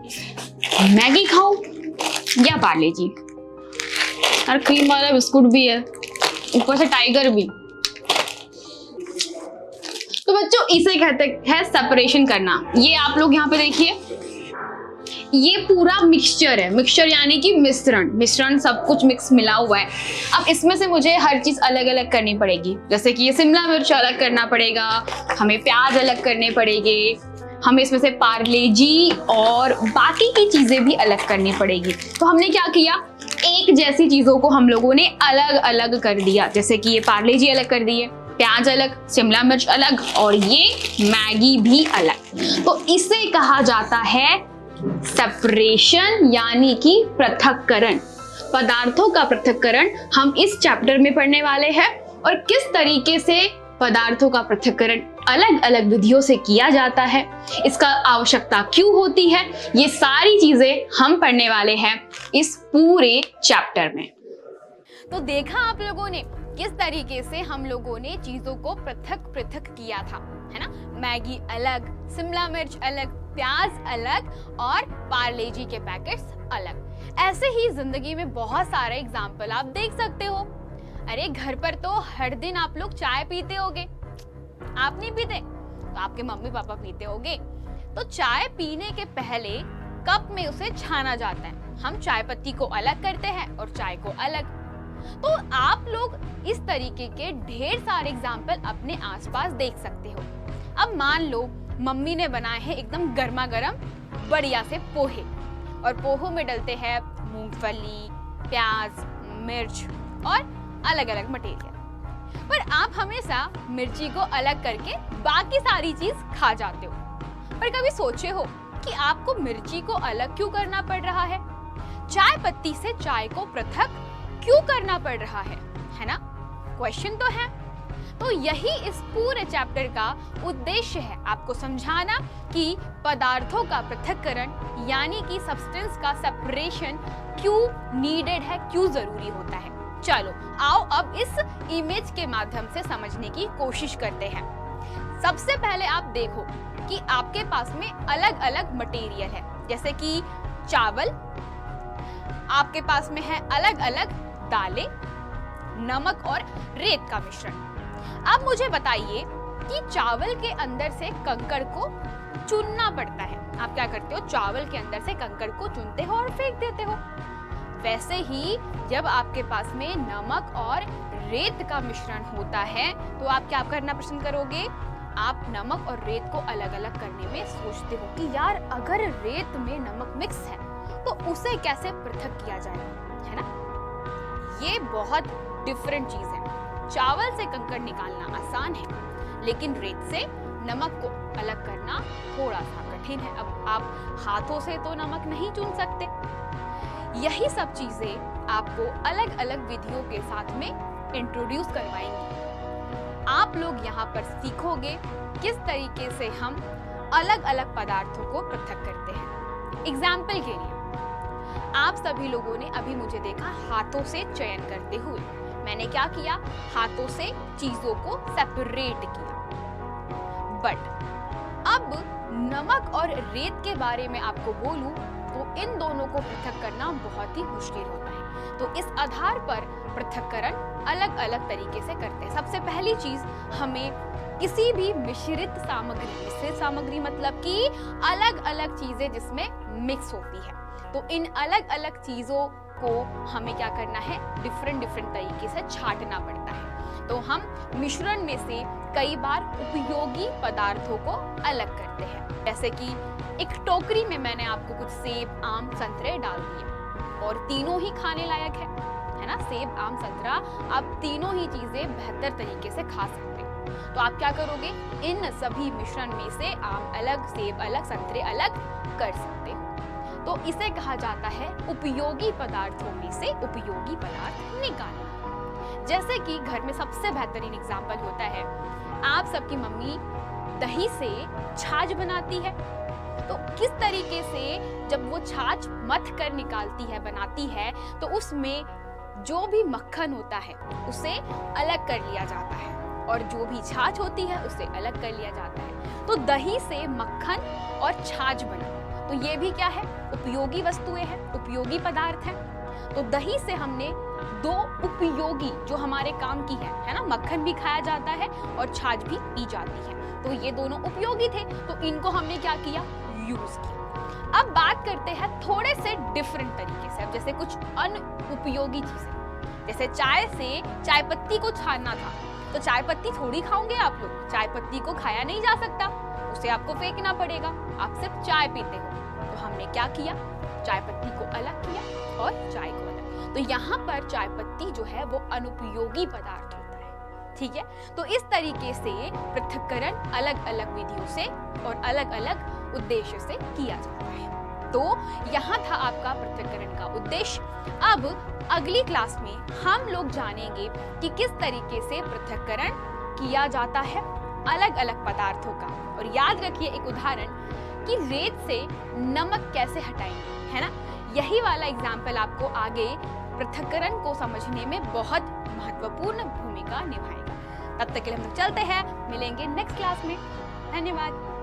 Maggi खाऊं या पार्ले जी? और क्रीम वाला बिस्कुट भी है, ऊपर से टाइगर भी। तो बच्चों इसे कहते हैं सेपरेशन करना। ये आप लोग यहाँ पे देखिए, ये पूरा मिक्सचर है। मिक्सचर यानी कि मिश्रण सब कुछ मिक्स मिला हुआ है। अब इसमें से मुझे हर चीज अलग अलग करनी पड़ेगी। जैसे कि ये शिमला मिर्च अलग करना पड़ेगा, हमें प्याज अलग करने पड़ेंगे, हमें इसमें से पार्ले जी और बाकी की चीजें भी अलग करनी पड़ेगी। तो हमने क्या किया, एक जैसी चीजों को हम लोगों ने अलग अलग कर दिया। जैसे कि ये पार्ले जी अलग कर दिए, प्याज अलग, शिमला मिर्च अलग और ये मैगी भी अलग। तो इसे कहा जाता है सेपरेशन यानी कि पृथक्करण। पदार्थों का पृथक्करण हम इस चैप्टर में पढ़ने वाले हैं और किस तरीके से पदार्थों का पृथक्करण अलग अलग विधियों से किया जाता है, इसका आवश्यकता क्यों होती है, ये सारी चीजें हम पढ़ने वाले हैं इस पूरे चैप्टर में। तो देखा आप लोगों ने किस तरीके से हम लोगों ने चीजों को पृथक पृथक किया था, है ना। मैगी अलग, शिमला मिर्च अलग, प्याज अलग और पार्ले जी के पैकेट्स अलग। ऐसे ही जिंदगी में बहुत सारे एग्जाम्पल आप देख सकते हो। अरे घर पर तो हर दिन आप लोग चाय पीते होगे, आप नहीं पीते तो आपके मम्मी पापा पीते होंगे। तो चाय पीने के पहले कप में उसे छाना जाता है। हम चाय पत्ती को अलग करते हैं और चाय को अलग। तो आप लोग इस तरीके के ढेर सारे एग्जाम्पल अपने आसपास देख सकते हो। अब मान लो मम्मी ने बनाए हैं एकदम गर्मा गर्म बढ़िया से पोहे, और पोहों में डलते हैं मूंगफली, प्याज, मिर्च और अलग अलग मटेरियल। पर आप हमेशा मिर्ची को अलग करके बाकी सारी चीज खा जाते हो। पर कभी सोचे हो कि आपको मिर्ची को अलग क्यों करना पड़ रहा है? चाय पत्ती से चाय को पृथक क्यों करना पड़ रहा है ना? क्वेश्चन तो है। तो यही इस पूरे चैप्टर का उद्देश्य है, आपको समझाना कि पदार्थों का पृथक्करण यानी कि सब्सटेंस का सेपरेशन क्यों नीडेड है, क्यों जरूरी होता है। चलो आओ अब इस इमेज के माध्यम से समझने की कोशिश करते हैं। सबसे पहले आप देखो कि आपके पास में अलग अलग मटेरियल है, जैसे कि चावल, आपके पास में है अलग अलग दालें, नमक और रेत का मिश्रण। अब मुझे बताइए कि चावल के अंदर से कंकड़ को चुनना पड़ता है। आप क्या करते हो, चावल के अंदर से कंकड़ को चुनते हो और फेंक देते हो। वैसे ही जब आपके पास में नमक और रेत का मिश्रण होता है तो आप क्या करना पसंद करोगे? आप नमक और रेत को अलग अलग करने में सोचते हो कि यार अगर रेत में नमक मिक्स है तो उसे कैसे पृथक किया जाए, है ना। ये बहुत डिफरेंट चीज है। चावल से कंकड़ निकालना आसान है, लेकिन रेत से नमक को अलग करना थोड़ा सा कठिन है। अब आप हाथों से तो नमक नहीं चुन सकते। यही सब चीजें आपको अलग अलग विधियों के साथ में इंट्रोड्यूस करवाएंगे। आप लोग यहाँ पर सीखोगे किस तरीके से हम अलग अलग पदार्थों को पृथक करते हैं। एग्जाम्पल के लिए आप सभी लोगों ने अभी मुझे देखा हाथों से चयन करते हुए। मैंने क्या किया, हाथों से चीजों को सेपरेट किया। बट अब नमक और रेत के बारे में आपको बोलूं तो इन दोनों को पृथक करना बहुत ही मुश्किल होता है। तो इस आधार पर पृथक्करण अलग अलग तरीके से करते हैं। सबसे पहली चीज, हमें किसी भी मिश्रित सामग्री मतलब कि अलग अलग चीजें जिसमें मिक्स होती है, तो इन अलग अलग चीजों को हमें क्या करना है, डिफरेंट तरीके से छांटना पड़ता है। तो हम मिश्रण में से कई बार उपयोगी पदार्थों को अलग करते हैं। जैसे कि एक टोकरी में मैंने आपको कुछ सेब, आम, संतरे डाल दिए और तीनों ही खाने लायक है ना। सेब, आम, संतरा, आप तीनों ही चीजें बेहतर तरीके से खा सकते हो। तो आप क्या करोगे, इन सभी मिश्रण में से आम अलग, सेब अलग, संतरे अलग कर सकते हो। तो इसे कहा जाता है उपयोगी पदार्थों में से उपयोगी पदार्थ निकालना। जैसे कि घर में सबसे बेहतरीन एग्जाम्पल होता है, आप सबकी मम्मी दही से छाछ बनाती है। तो किस तरीके से जब वो छाछ मथ कर निकालती है, बनाती है, तो उसमें जो भी मक्खन होता है उसे अलग कर लिया जाता है और जो भी छाछ होती है उसे अलग कर लिया जाता है। तो दही से मक्खन और छाछ बना तो ये भी क्या है, उपयोगी वस्तुएं हैं, उपयोगी पदार्थ हैं। तो दही से हमने दो उपयोगी जो हमारे काम की है ना, मक्खन भी खाया जाता है और छाछ भी पी जाती है, तो ये दोनों उपयोगी थे, तो इनको हमने क्या किया, यूज किया। अब बात करते हैं थोड़े से डिफरेंट तरीके से। अब जैसे कुछ अनुपयोगी चीजें, जैसे चाय से चाय पत्ती को छानना था, तो चाय पत्ती थोड़ी खाओगे आप लोग, चाय पत्ती को खाया नहीं जा सकता, उसे आपको फेंकना पड़ेगा, आप सिर्फ चाय पीते हो। तो हमने क्या किया, चाय पत्ती को अलग किया और चाय को अलग। तो यहाँ पर चाय पत्ती जो है वो अनुपयोगी पदार्थ होता है, ठीक है। तो इस तरीके से पृथक्करण अलग अलग विधियों से और अलग अलग उद्देश्य से किया जाता है। तो यहाँ था आपका पृथक्करण का उद्देश्य। अब अगली क्लास में हम लोग जानेंगे कि किस तरीके से पृथक्करण किया जाता है अलग अलग पदार्थों का। और याद रखिए एक उदाहरण कि रेत से नमक कैसे हटाएंगे, है ना। यही वाला एग्जाम्पल आपको आगे पृथक्करण को समझने में बहुत महत्वपूर्ण भूमिका निभाएगा। तब तक के लिए हम लोग चलते हैं, मिलेंगे नेक्स्ट क्लास में। धन्यवाद।